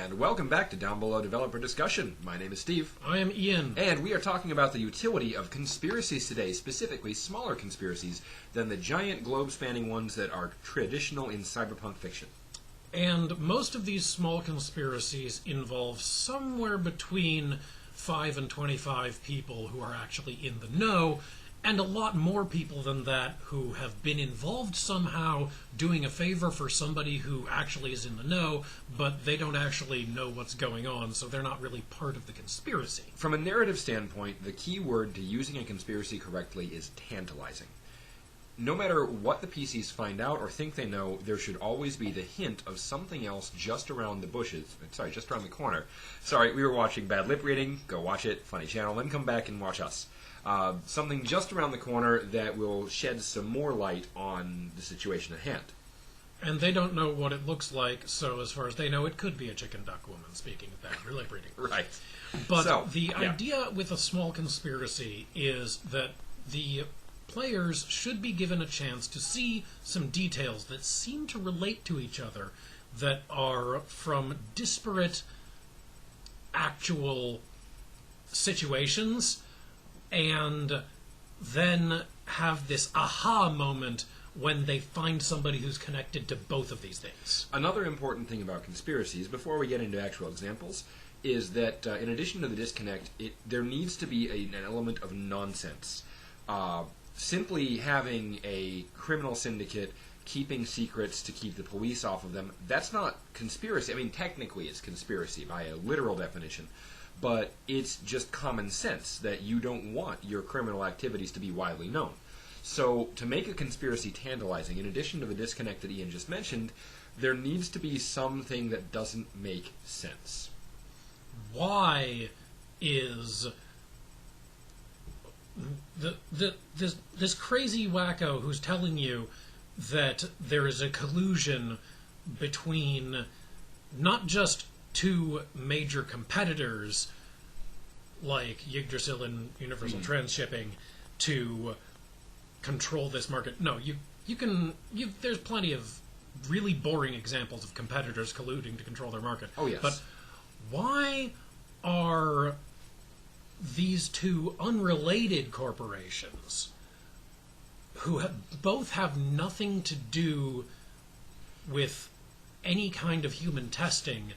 And welcome back to Downbelow Developer Discussion. My name is Steve. I am Ian. And we are talking about the utility of conspiracies today, specifically smaller conspiracies than the giant globe-spanning ones that are traditional in cyberpunk fiction. And most of these small conspiracies involve somewhere between 5 and 25 people who are actually in the know, and a lot more people than that who have been involved somehow doing a favor for somebody who actually is in the know, but they don't actually know what's going on, so they're not really part of the conspiracy. From a narrative standpoint, the key word to using a conspiracy correctly is tantalizing. No matter what the PCs find out or think they know, there should always be the hint of something else just around the bushes. Sorry, just around the corner. Sorry, we were watching Bad Lip Reading. Go watch it. Funny channel. Then come back and watch us. Something just around the corner that will shed some more light on the situation at hand. And they don't know what it looks like, so as far as they know, it could be a chicken duck woman, speaking of Bad Lip Reading. Right. But the idea with a small conspiracy is that the players should be given a chance to see some details that seem to relate to each other, that are from disparate actual situations, and then have this aha moment when they find somebody who's connected to both of these things. Another important thing about conspiracies, before we get into actual examples, is that in addition to the disconnect, there needs to be an element of nonsense. Simply having a criminal syndicate keeping secrets to keep the police off of them, that's not conspiracy. I mean, technically it's conspiracy by a literal definition, but it's just common sense that you don't want your criminal activities to be widely known. So to make a conspiracy tantalizing, in addition to the disconnect that Ian just mentioned, there needs to be something that doesn't make sense. Why is this crazy wacko who's telling you that there is a collusion between not just two major competitors like Yggdrasil and Universal Transshipping to control this market? No, there's plenty of really boring examples of competitors colluding to control their market. Oh, yes. But why are these two unrelated corporations, who both have nothing to do with any kind of human testing,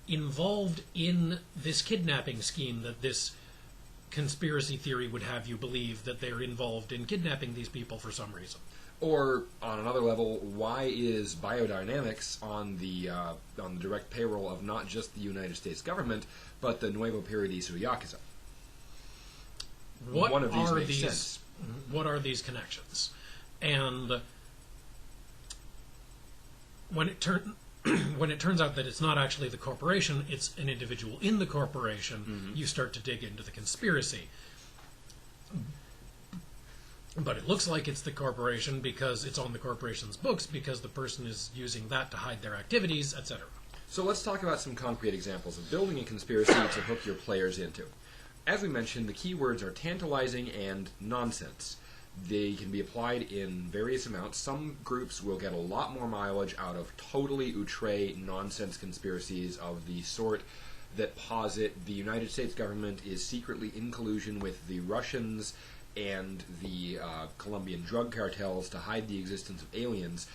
involved in this kidnapping scheme that this conspiracy theory would have you believe that they're involved in kidnapping these people for some reason? Or, on another level, why is biodynamics on the direct payroll of not just the United States government, but the Nuevo Paradiso Yakuza? One of these makes sense. What are these connections? And when it turns out that it's not actually the corporation, it's an individual in the corporation, you start to dig into the conspiracy. But it looks like it's the corporation because it's on the corporation's books, because the person is using that to hide their activities, etc. So let's talk about some concrete examples of building a conspiracy to hook your players into. As we mentioned, the keywords are tantalizing and nonsense. They can be applied in various amounts. Some groups will get a lot more mileage out of totally outre nonsense conspiracies of the sort that posit the United States government is secretly in collusion with the Russians and the Colombian drug cartels to hide the existence of aliens.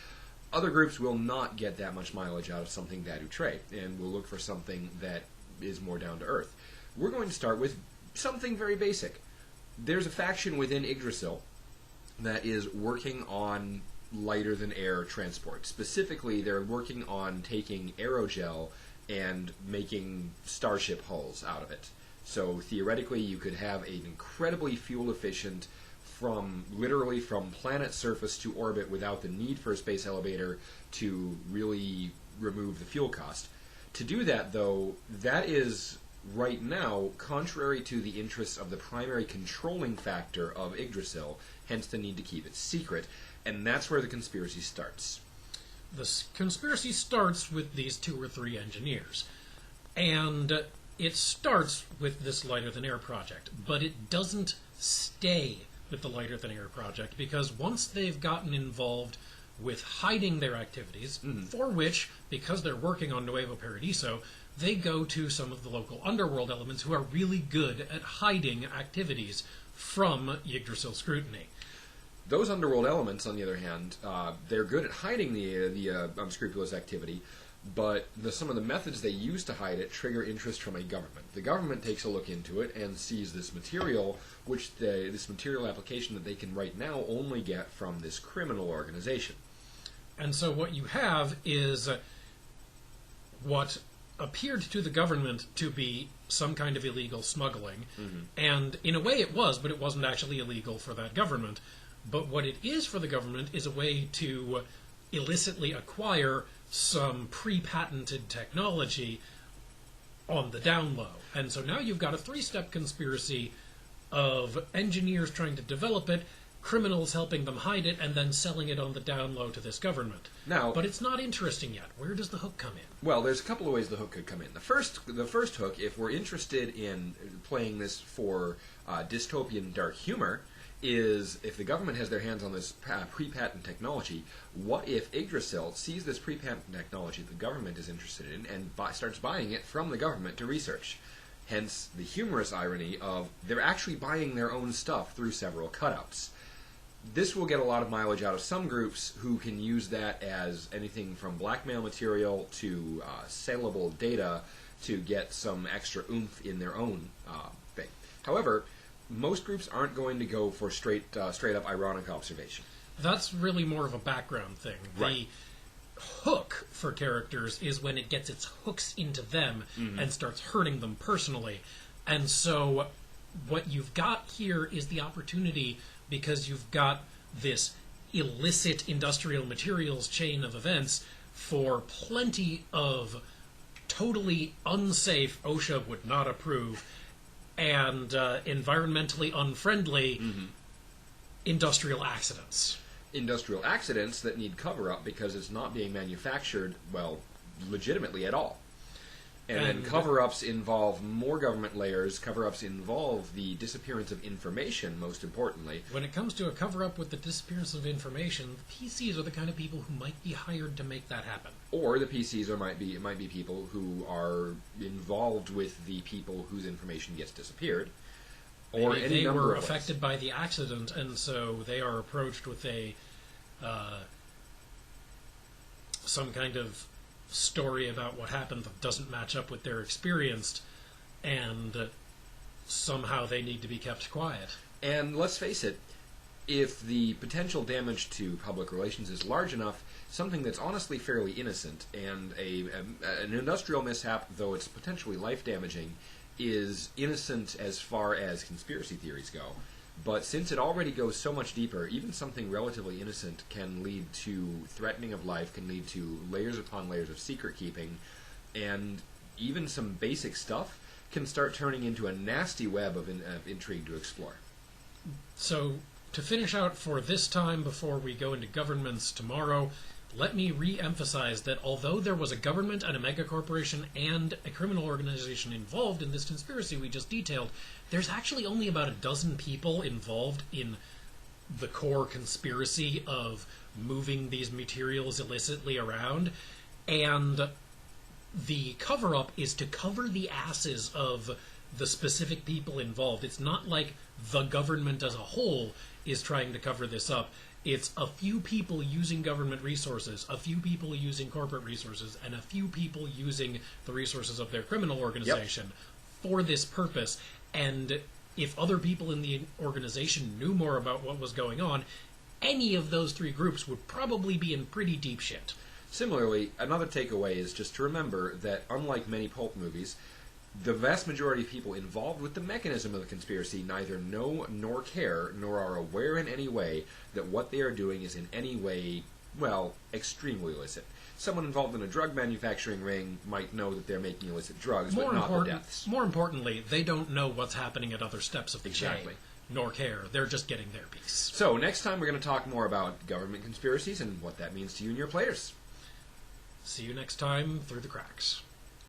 Other groups will not get that much mileage out of something that outre, and will look for something that is more down to earth. We're going to start with something very basic. There's a faction within Yggdrasil that is working on lighter-than-air transport. Specifically, they're working on taking aerogel and making starship hulls out of it. So theoretically, you could have an incredibly fuel-efficient, literally from planet surface to orbit without the need for a space elevator to really remove the fuel cost. To do that, though, that is right now contrary to the interests of the primary controlling factor of Yggdrasil, hence the need to keep it secret, and that's where the conspiracy starts. The conspiracy starts with these 2 or 3 engineers, and it starts with this lighter-than-air project, but it doesn't stay with the lighter-than-air project, because once they've gotten involved with hiding their activities, for which, because they're working on Nuevo Paradiso, they go to some of the local underworld elements who are really good at hiding activities from Yggdrasil scrutiny. Those underworld elements, on the other hand, they're good at hiding the unscrupulous activity, but some of the methods they use to hide it trigger interest from a government. The government takes a look into it and sees this material, this material application that they can right now only get from this criminal organization. And so what you have is what appeared to the government to be some kind of illegal smuggling, and in a way it was, but it wasn't actually illegal for that government. But what it is for the government is a way to illicitly acquire some pre-patented technology on the down low. And so now you've got a three-step conspiracy of engineers trying to develop it, criminals helping them hide it, and then selling it on the down low to this government. Now, but it's not interesting yet. Where does the hook come in? Well, there's a couple of ways the hook could come in. The first hook, if we're interested in playing this for dystopian dark humor, is if the government has their hands on this pre-patent technology, what if Yggdrasil sees this pre-patent technology the government is interested in and starts buying it from the government to research? Hence the humorous irony of they're actually buying their own stuff through several cutouts. This will get a lot of mileage out of some groups who can use that as anything from blackmail material to saleable data to get some extra oomph in their own thing. However, most groups aren't going to go for straight up ironic observation. That's really more of a background thing. Right. The hook for characters is when it gets its hooks into them and starts hurting them personally. And so what you've got here is the opportunity, because you've got this illicit industrial materials chain of events, for plenty of totally unsafe, OSHA would not approve, and environmentally unfriendly industrial accidents. Industrial accidents that need cover-up because it's not being manufactured, well, legitimately at all. And then cover-ups involve more government layers. Cover-ups involve the disappearance of information, most importantly. When it comes to a cover-up with the disappearance of information, the PCs are the kind of people who might be hired to make that happen. Or the PCs might be people who are involved with the people whose information gets disappeared. Or Maybe any they number were of affected ways. by the accident, and so they are approached with a some kind of story about what happened that doesn't match up with their experience, and somehow they need to be kept quiet. And let's face it, if the potential damage to public relations is large enough, something that's honestly fairly innocent and an industrial mishap, though it's potentially life-damaging, is innocent as far as conspiracy theories go. But since it already goes so much deeper, even something relatively innocent can lead to threatening of life, can lead to layers upon layers of secret keeping, and even some basic stuff can start turning into a nasty web of intrigue to explore. So, to finish out for this time before we go into governments tomorrow, let me re-emphasize that although there was a government and a megacorporation and a criminal organization involved in this conspiracy we just detailed, there's actually only about a dozen people involved in the core conspiracy of moving these materials illicitly around, and the cover-up is to cover the asses of the specific people involved. It's not like the government as a whole is trying to cover this up. It's a few people using government resources, a few people using corporate resources, and a few people using the resources of their criminal organization for this purpose. And if other people in the organization knew more about what was going on, any of those three groups would probably be in pretty deep shit. Similarly, another takeaway is just to remember that, unlike many pulp movies, the vast majority of people involved with the mechanism of the conspiracy neither know nor care, nor are aware in any way that what they are doing is in any way, well, extremely illicit. Someone involved in a drug manufacturing ring might know that they're making illicit drugs, but not the deaths. More importantly, they don't know what's happening at other steps of the Exactly. chain, nor care. They're just getting their piece. So, next time we're going to talk more about government conspiracies and what that means to you and your players. See you next time through the cracks.